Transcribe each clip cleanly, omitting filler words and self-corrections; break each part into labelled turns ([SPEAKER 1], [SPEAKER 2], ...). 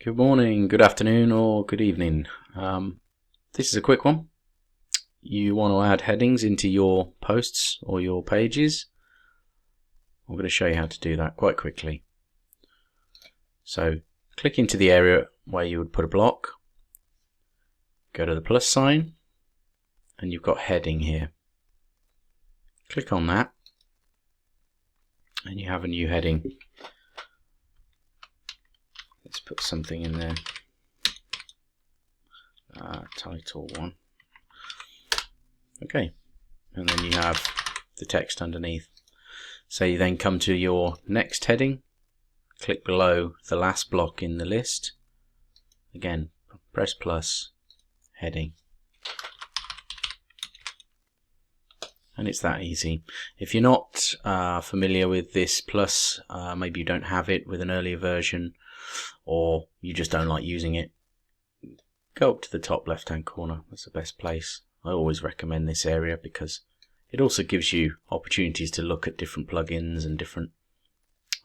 [SPEAKER 1] Good morning, good afternoon, or good evening. This is a quick one. You want to add headings into your posts or your pages. I'm going to show you how to do that quite quickly. So click into the area where you would put a block, go to the plus sign, and you've got heading here. Click on that, and you have a new heading. Let's put something in there. Title 1. Okay, and then you have the text underneath. So you then come to your next heading, click below the last block in the list. Again, press plus, heading. And it's that easy. If you're not familiar with this plus, maybe you don't have it with an earlier version, or you just don't like using it, go up to the top left hand corner. That's the best place. I always recommend this area because it also gives you opportunities to look at different plugins and different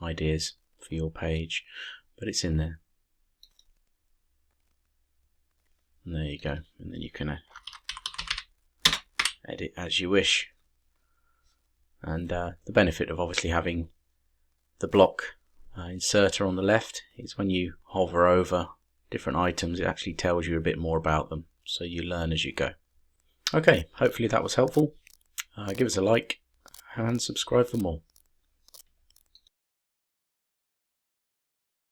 [SPEAKER 1] ideas for your page, but it's in there. And there you go, and then you can edit as you wish. And the benefit of obviously having the block inserter on the left is when you hover over different items, it actually tells you a bit more about them, so you learn as you go. Okay, hopefully that was helpful. Give us a like and subscribe for more.